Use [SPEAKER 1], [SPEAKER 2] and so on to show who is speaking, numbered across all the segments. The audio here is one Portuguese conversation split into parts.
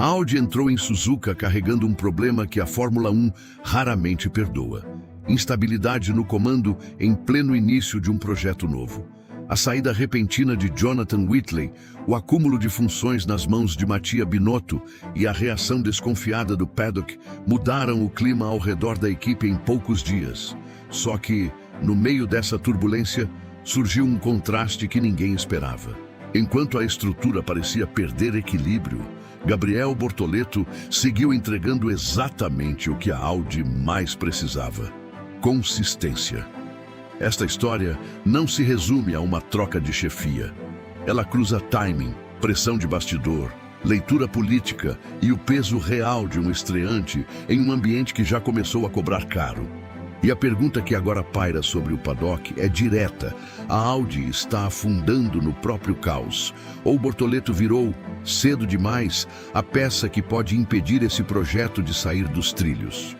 [SPEAKER 1] A Audi entrou em Suzuka carregando um problema que a Fórmula 1 raramente perdoa: instabilidade no comando em pleno início de um projeto novo. A saída repentina de Jonathan Whitley, o acúmulo de funções nas mãos de Mattia Binotto e a reação desconfiada do paddock mudaram o clima ao redor da equipe em poucos dias. Só que, no meio dessa turbulência, surgiu um contraste que ninguém esperava. Enquanto a estrutura parecia perder equilíbrio, Gabriel Bortoleto seguiu entregando exatamente o que a Audi mais precisava: consistência. Esta história não se resume a uma troca de chefia. Ela cruza timing, pressão de bastidor, leitura política e o peso real de um estreante em um ambiente que já começou a cobrar caro. E a pergunta que agora paira sobre o paddock é direta: a Audi está afundando no próprio caos? Ou Bortoleto virou, cedo demais, a peça que pode impedir esse projeto de sair dos trilhos?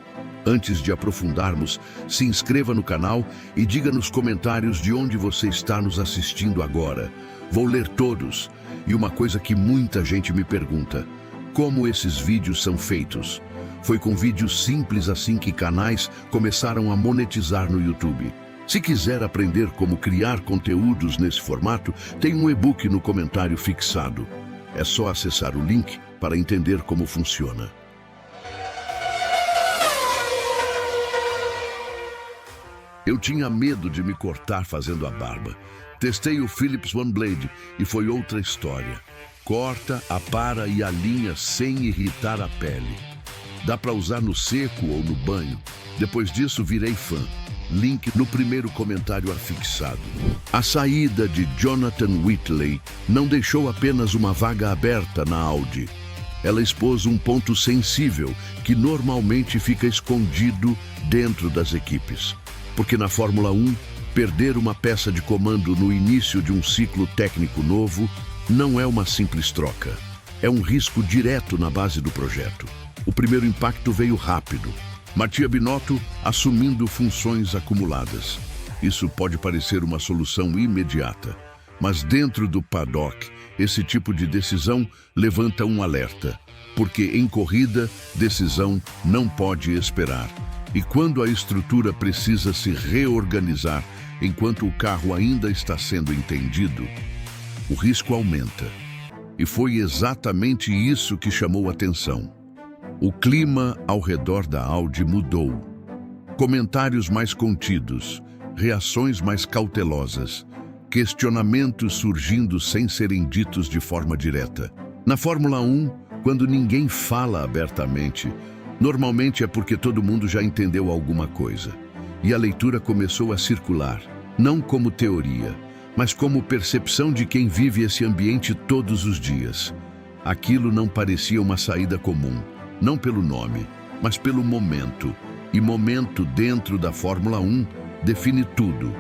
[SPEAKER 1] Antes de aprofundarmos, se inscreva no canal e diga nos comentários de onde você está nos assistindo agora. Vou ler todos. E uma coisa que muita gente me pergunta: como esses vídeos são feitos? Foi com vídeos simples assim que canais começaram a monetizar no YouTube. Se quiser aprender como criar conteúdos nesse formato, tem um e-book no comentário fixado. É só acessar o link para entender como funciona. Eu tinha medo de me cortar fazendo a barba. Testei o Philips One Blade e foi outra história. Corta, apara e alinha sem irritar a pele. Dá para usar no seco ou no banho. Depois disso, virei fã. Link no primeiro comentário afixado. A saída de Jonathan Whitley não deixou apenas uma vaga aberta na Audi. Ela expôs um ponto sensível que normalmente fica escondido dentro das equipes. Porque na Fórmula 1, perder uma peça de comando no início de um ciclo técnico novo não é uma simples troca. É um risco direto na base do projeto. O primeiro impacto veio rápido. Mattia Binotto assumindo funções acumuladas. Isso pode parecer uma solução imediata, mas dentro do paddock, esse tipo de decisão levanta um alerta. Porque em corrida, decisão não pode esperar. E quando a estrutura precisa se reorganizar enquanto o carro ainda está sendo entendido, o risco aumenta. E foi exatamente isso que chamou a atenção. O clima ao redor da Audi mudou. Comentários mais contidos, reações mais cautelosas, questionamentos surgindo sem serem ditos de forma direta. Na Fórmula 1, quando ninguém fala abertamente, normalmente é porque todo mundo já entendeu alguma coisa. E a leitura começou a circular, não como teoria, mas como percepção de quem vive esse ambiente todos os dias. Aquilo não parecia uma saída comum, não pelo nome, mas pelo momento. E momento dentro da Fórmula 1 define tudo.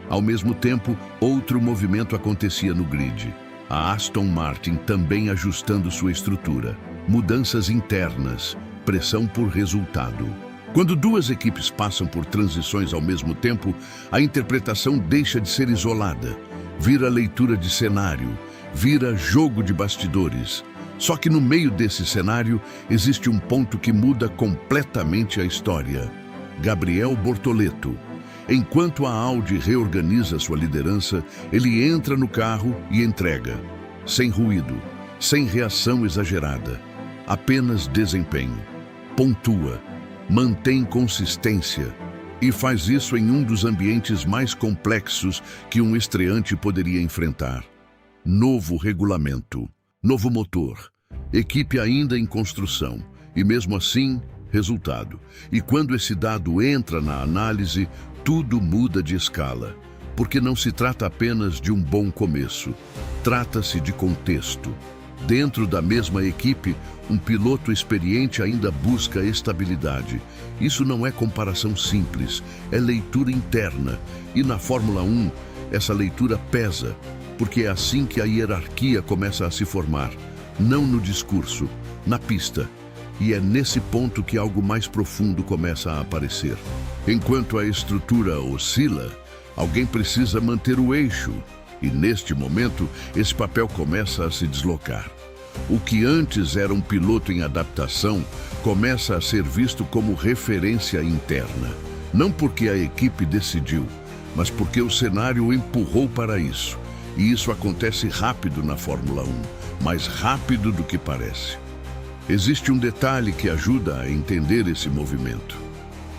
[SPEAKER 1] Ao mesmo tempo, outro movimento acontecia no grid. A Aston Martin também ajustando sua estrutura. Mudanças internas, pressão por resultado. Quando duas equipes passam por transições ao mesmo tempo, a interpretação deixa de ser isolada. Vira leitura de cenário, vira jogo de bastidores. Só que no meio desse cenário existe um ponto que muda completamente a história. Gabriel Bortoleto. Enquanto a Audi reorganiza sua liderança, ele entra no carro e entrega. Sem ruído, sem reação exagerada. Apenas desempenho. Pontua, mantém consistência e faz isso em um dos ambientes mais complexos que um estreante poderia enfrentar. Novo regulamento, novo motor, equipe ainda em construção e mesmo assim, resultado. E quando esse dado entra na análise, tudo muda de escala, porque não se trata apenas de um bom começo, trata-se de contexto. Dentro da mesma equipe, um piloto experiente ainda busca estabilidade. Isso não é comparação simples, é leitura interna. E na Fórmula 1, essa leitura pesa, porque é assim que a hierarquia começa a se formar. Não no discurso, na pista. E é nesse ponto que algo mais profundo começa a aparecer. Enquanto a estrutura oscila, alguém precisa manter o eixo. E neste momento, esse papel começa a se deslocar. O que antes era um piloto em adaptação começa a ser visto como referência interna. Não porque a equipe decidiu, mas porque o cenário o empurrou para isso. E isso acontece rápido na Fórmula 1, mais rápido do que parece. Existe um detalhe que ajuda a entender esse movimento.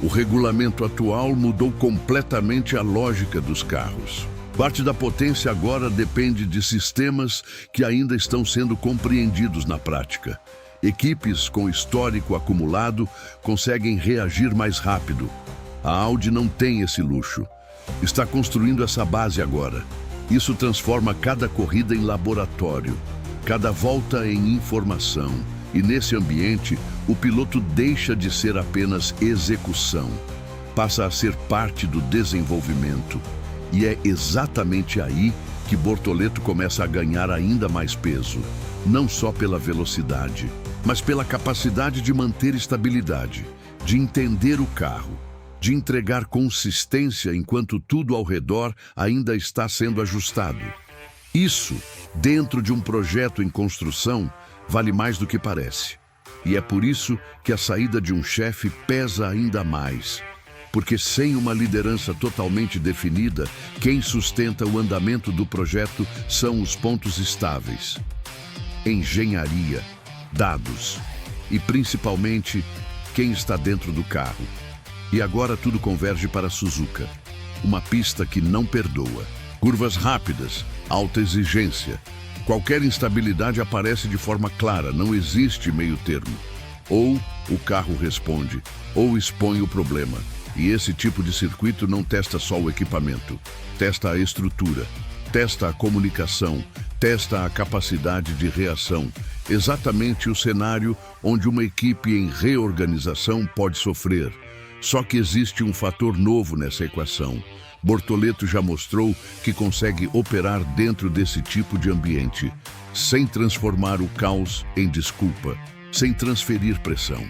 [SPEAKER 1] O regulamento atual mudou completamente a lógica dos carros. Parte da potência agora depende de sistemas que ainda estão sendo compreendidos na prática. Equipes com histórico acumulado conseguem reagir mais rápido. A Audi não tem esse luxo. Está construindo essa base agora. Isso transforma cada corrida em laboratório, cada volta em informação. E nesse ambiente, o piloto deixa de ser apenas execução, passa a ser parte do desenvolvimento. E é exatamente aí que Bortoleto começa a ganhar ainda mais peso, não só pela velocidade, mas pela capacidade de manter estabilidade, de entender o carro, de entregar consistência enquanto tudo ao redor ainda está sendo ajustado. Isso, dentro de um projeto em construção, vale mais do que parece. E é por isso que a saída de um chefe pesa ainda mais. Porque sem uma liderança totalmente definida, quem sustenta o andamento do projeto são os pontos estáveis. Engenharia, dados e, principalmente, quem está dentro do carro. E agora tudo converge para Suzuka. Uma pista que não perdoa. Curvas rápidas, alta exigência. Qualquer instabilidade aparece de forma clara, não existe meio termo. Ou o carro responde, ou expõe o problema. E esse tipo de circuito não testa só o equipamento, testa a estrutura, testa a comunicação, testa a capacidade de reação. Exatamente o cenário onde uma equipe em reorganização pode sofrer. Só que existe um fator novo nessa equação. Bortoleto já mostrou que consegue operar dentro desse tipo de ambiente, sem transformar o caos em desculpa, sem transferir pressão,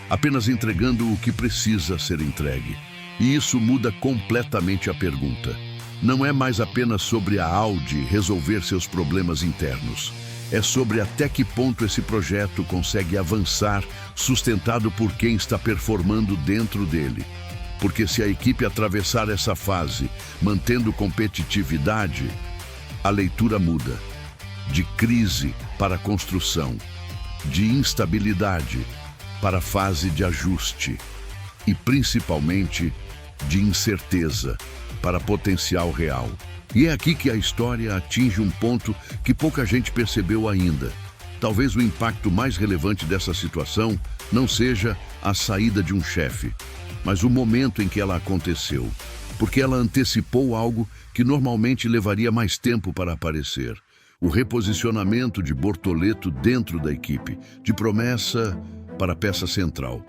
[SPEAKER 1] apenas entregando o que precisa ser entregue. E isso muda completamente a pergunta. Não é mais apenas sobre a Audi resolver seus problemas internos. É sobre até que ponto esse projeto consegue avançar, sustentado por quem está performando dentro dele. Porque se a equipe atravessar essa fase, mantendo competitividade, a leitura muda. De crise para construção, de instabilidade para fase de ajuste e, principalmente, de incerteza para potencial real. E é aqui que a história atinge um ponto que pouca gente percebeu ainda. Talvez o impacto mais relevante dessa situação não seja a saída de um chefe, mas o momento em que ela aconteceu, porque ela antecipou algo que normalmente levaria mais tempo para aparecer. O reposicionamento de Bortoleto dentro da equipe, de promessa para peça central.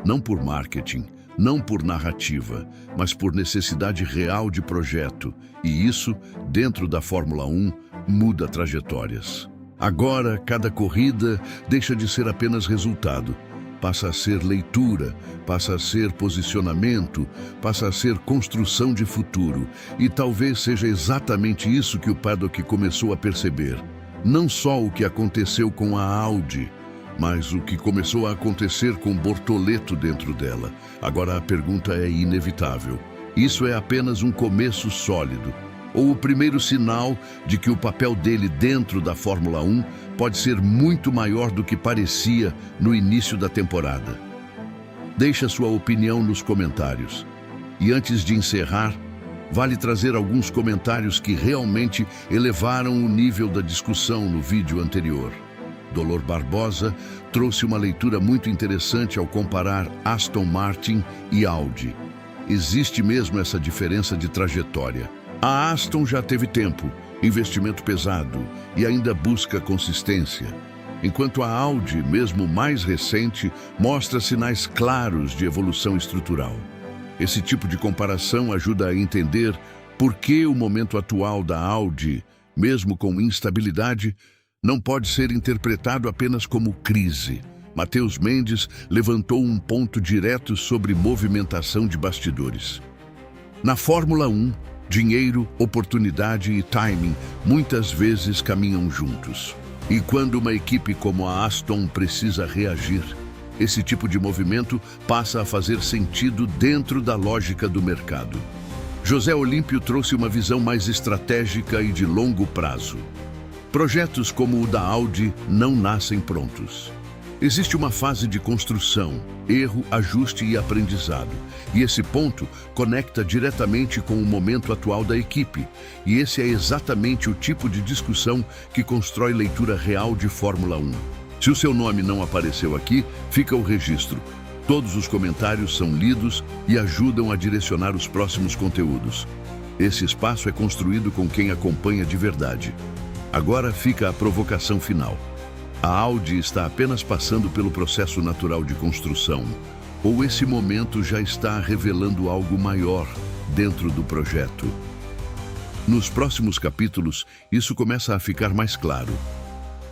[SPEAKER 1] Não por marketing, não por narrativa, mas por necessidade real de projeto. E isso, dentro da Fórmula 1, muda trajetórias. Agora, cada corrida deixa de ser apenas resultado. Passa a ser leitura, passa a ser posicionamento, passa a ser construção de futuro. E talvez seja exatamente isso que o paddock começou a perceber. Não só o que aconteceu com a Audi, mas o que começou a acontecer com Bortoleto dentro dela. Agora a pergunta é inevitável. Isso é apenas um começo sólido, ou o primeiro sinal de que o papel dele dentro da Fórmula 1 pode ser muito maior do que parecia no início da temporada? Deixe a sua opinião nos comentários. E antes de encerrar, vale trazer alguns comentários que realmente elevaram o nível da discussão no vídeo anterior. Dolor Barbosa trouxe uma leitura muito interessante ao comparar Aston Martin e Audi. Existe mesmo essa diferença de trajetória. A Aston já teve tempo, investimento pesado e ainda busca consistência, enquanto a Audi, mesmo mais recente, mostra sinais claros de evolução estrutural. Esse tipo de comparação ajuda a entender por que o momento atual da Audi, mesmo com instabilidade, não pode ser interpretado apenas como crise. Matheus Mendes levantou um ponto direto sobre movimentação de bastidores. Na Fórmula 1, dinheiro, oportunidade e timing muitas vezes caminham juntos. E quando uma equipe como a Aston precisa reagir, esse tipo de movimento passa a fazer sentido dentro da lógica do mercado. José Olímpio trouxe uma visão mais estratégica e de longo prazo. Projetos como o da Audi não nascem prontos. Existe uma fase de construção, erro, ajuste e aprendizado. E esse ponto conecta diretamente com o momento atual da equipe. E esse é exatamente o tipo de discussão que constrói leitura real de Fórmula 1. Se o seu nome não apareceu aqui, fica o registro. Todos os comentários são lidos e ajudam a direcionar os próximos conteúdos. Esse espaço é construído com quem acompanha de verdade. Agora fica a provocação final. A Audi está apenas passando pelo processo natural de construção, ou esse momento já está revelando algo maior dentro do projeto? Nos próximos capítulos, isso começa a ficar mais claro.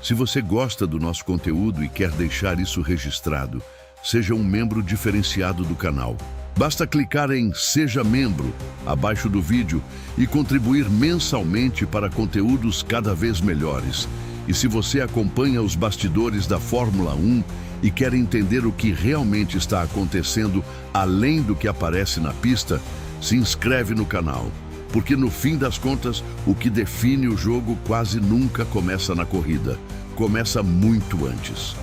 [SPEAKER 1] Se você gosta do nosso conteúdo e quer deixar isso registrado, seja um membro diferenciado do canal. Basta clicar em Seja Membro, abaixo do vídeo, e contribuir mensalmente para conteúdos cada vez melhores. E se você acompanha os bastidores da Fórmula 1 e quer entender o que realmente está acontecendo além do que aparece na pista, se inscreve no canal, porque no fim das contas, o que define o jogo quase nunca começa na corrida, começa muito antes.